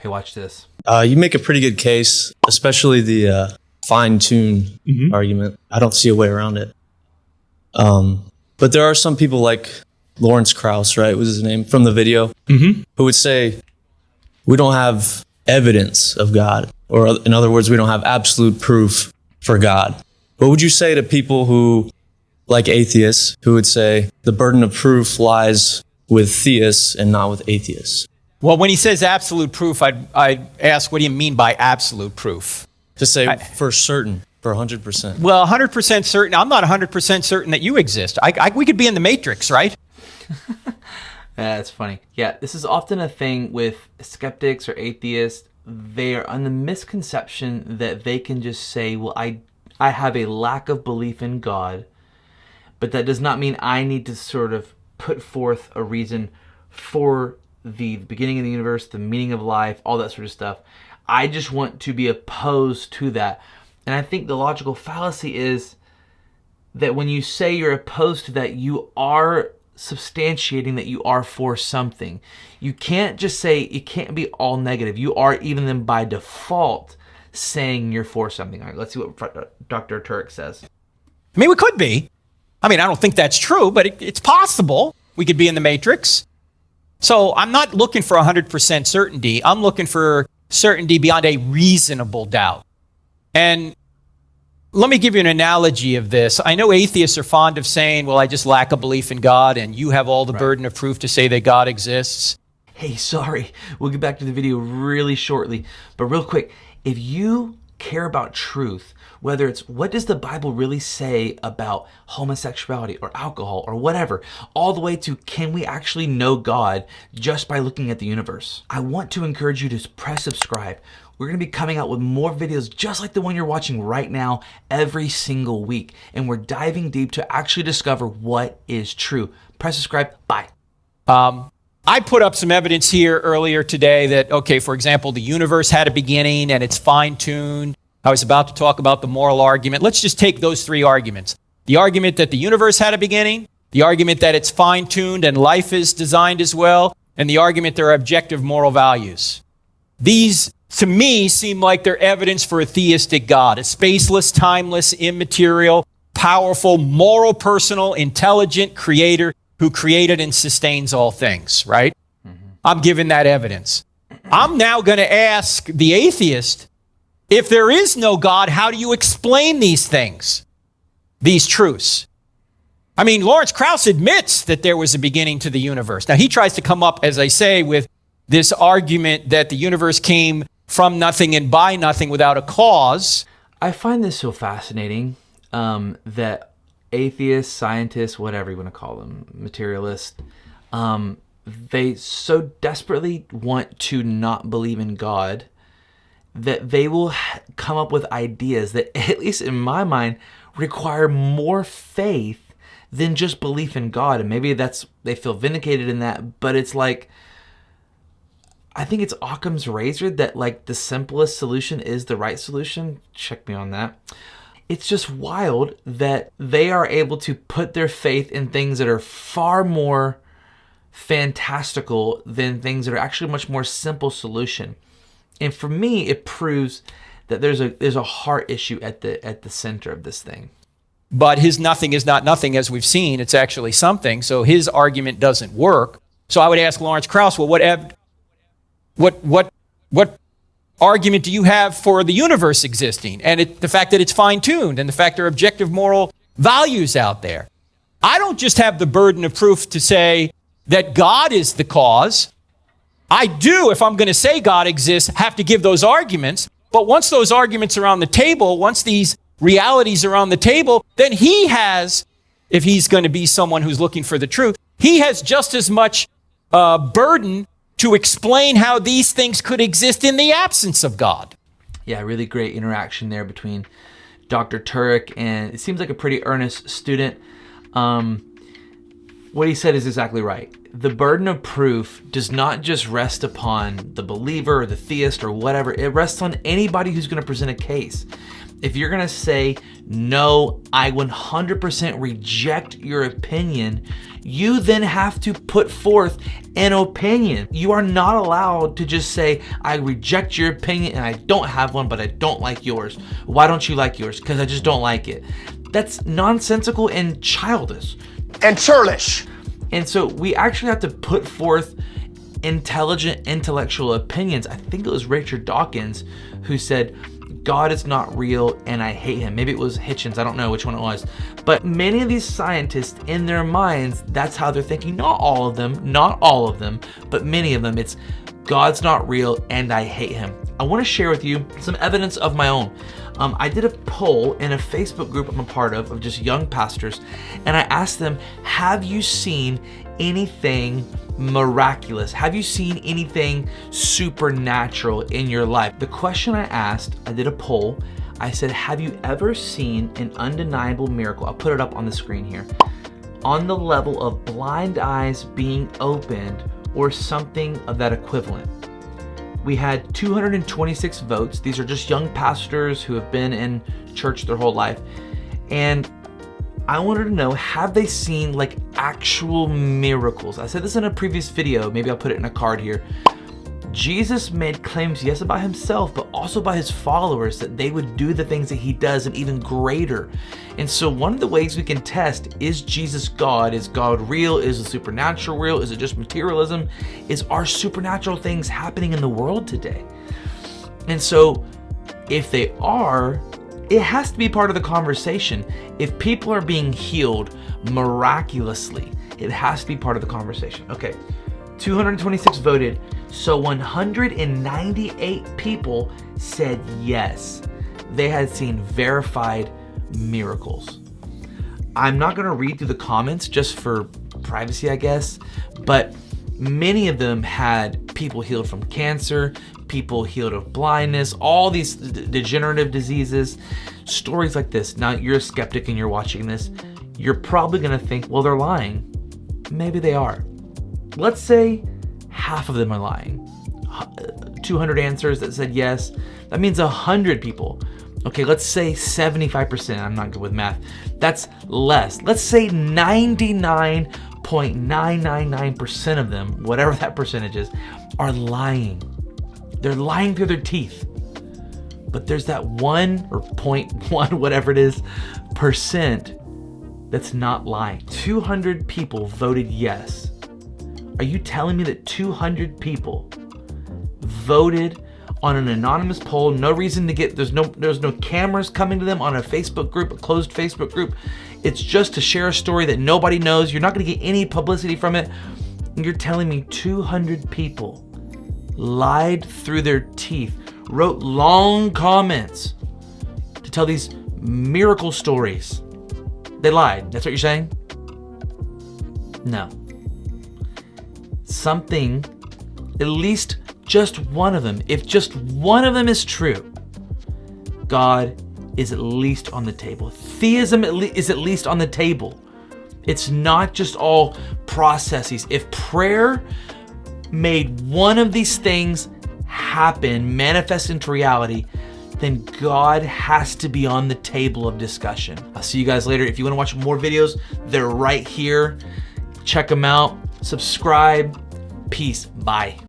Hey, watch this. You make a pretty good case, especially the fine-tune argument. I don't see a way around it. But there are some people like Lawrence Krauss, right, was his name, from the video, who would say, we don't have evidence of God. Or in other words, we don't have absolute proof for God. What would you say to people who, like atheists, who would say the burden of proof lies with theists and not with atheists? Well, when he says absolute proof, I'd ask, what do you mean by absolute proof? To say for certain, for 100%. Well, 100% certain. I'm not 100% certain that you exist. We could be in the Matrix, right? That's funny. Yeah, this is often a thing with skeptics or atheists. They are on the misconception that they can just say, well, I have a lack of belief in God, but that does not mean I need to sort of put forth a reason for the beginning of the universe, the meaning of life, all that sort of stuff. I just want to be opposed to that. And I think the logical fallacy is that when you say you're opposed to that, you are substantiating that you are for something. You can't just say, it can't be all negative. You are even then by default saying you're for something. All right, let's see what Dr. Turek says. I mean, we could be. I mean, I don't think that's true, but it's possible we could be in the Matrix. So I'm not looking for 100% certainty. I'm looking for certainty beyond a reasonable doubt. And let me give you an analogy of this. I know atheists are fond of saying, well, I just lack a belief in God, and you have all the burden of proof to say that God exists. Hey, sorry. We'll get back to the video really shortly. But real quick, if you care about truth, whether it's what does the Bible really say about homosexuality or alcohol or whatever, all the way to can we actually know God just by looking at the universe, I want to encourage you to press subscribe. We're going to be coming out with more videos just like the one you're watching right now every single week. And we're diving deep to actually discover what is true. Press subscribe. Bye. I put up some evidence here earlier today that, okay, for example, the universe had a beginning and it's fine-tuned. I was about to talk about the moral argument. Let's just take those three arguments. The argument that the universe had a beginning, the argument that it's fine-tuned and life is designed as well, and the argument there are objective moral values. These, to me, seem like they're evidence for a theistic God, a spaceless, timeless, immaterial, powerful, moral, personal, intelligent creator who created and sustains all things, right? I'm giving that evidence. I'm now going to ask the atheist, if there is no God, how do you explain these things, these truths? I mean, Lawrence Krauss admits that there was a beginning to the universe. Now, he tries to come up, as I say, with this argument that the universe came from nothing and by nothing without a cause. I find this so fascinating that atheists, scientists, whatever you want to call them, materialists, they so desperately want to not believe in God that they will come up with ideas that, at least in my mind, require more faith than just belief in God. And maybe they feel vindicated in that, but it's like, I think it's Occam's razor that like the simplest solution is the right solution. Check me on that. It's just wild that they are able to put their faith in things that are far more fantastical than things that are actually much more simple solution. And for me, it proves that there's a heart issue at the center of this thing. But his nothing is not nothing, as we've seen. It's actually something. So his argument doesn't work. So I would ask Lawrence Krauss, well, what argument do you have for the universe existing and the fact that it's fine-tuned and the fact there are objective moral values out there? I don't just have the burden of proof to say that God is the cause. I do, if I'm going to say God exists, have to give those arguments. But once those arguments are on the table, once these realities are on the table, then he has, if he's going to be someone who's looking for the truth, he has just as much burden to explain how these things could exist in the absence of God. Yeah, really great interaction there between Dr. Turek and it seems like a pretty earnest student. What he said is exactly right. The burden of proof does not just rest upon the believer or the theist or whatever. It rests on anybody who's going to present a case. If you're gonna say, no, I 100% reject your opinion, you then have to put forth an opinion. You are not allowed to just say, I reject your opinion and I don't have one, but I don't like yours. Why don't you like yours? Because I just don't like it. That's nonsensical and childish. And churlish. And so we actually have to put forth intelligent, intellectual opinions. I think it was Richard Dawkins who said, God is not real and I hate him. Maybe it was Hitchens, I don't know which one it was. But many of these scientists, in their minds, that's how they're thinking. Not all of them, but many of them. It's God's not real and I hate him. I want to share with you some evidence of my own. I did a poll in a Facebook group I'm a part of just young pastors, and I asked them, have you seen anything miraculous? Have you seen anything supernatural in your life? The question I asked, I did a poll. I said, have you ever seen an undeniable miracle? I'll put it up on the screen here. On the level of blind eyes being opened or something of that equivalent. We had 226 votes. These are just young pastors who have been in church their whole life. And I wanted to know, have they seen like actual miracles? I said this in a previous video, maybe I'll put it in a card here. Jesus made claims, yes, about himself, but also by his followers that they would do the things that he does and even greater. And so one of the ways we can test, is Jesus God? Is God real? Is the supernatural real? Is it just materialism? Are supernatural things happening in the world today? And so if they are, it has to be part of the conversation. If people are being healed miraculously, it has to be part of the conversation. Okay, 226 voted, so 198 people said yes, they had seen verified miracles. I'm not gonna read through the comments just for privacy, I guess, but many of them had people healed from cancer, people healed of blindness, all these degenerative diseases, stories like this. Now you're a skeptic and you're watching this, you're probably gonna think, well, they're lying. Maybe they are. Let's say half of them are lying. 200 answers that said yes, that means 100 people. Okay, let's say 75%, I'm not good with math. That's less. Let's say 99.999% of them, whatever that percentage is, are lying. They're lying through their teeth. But there's that 1 or 0.1, whatever it is, percent that's not lying. 200 people voted yes. Are you telling me that 200 people voted on an anonymous poll? No reason to get, there's no cameras coming to them on a Facebook group, a closed Facebook group. It's just to share a story that nobody knows. You're not gonna get any publicity from it. And you're telling me 200 people lied through their teeth, wrote long comments to tell these miracle stories. They lied. That's what you're saying? No. Something, at least just one of them, if just one of them is true, God is at least on the table. Theism is at least on the table. It's not just all processes. If prayer made one of these things happen, manifest into reality, then God has to be on the table of discussion. I'll see you guys later. If you want to watch more videos, they're right here. Check them out. Subscribe. Peace. Bye.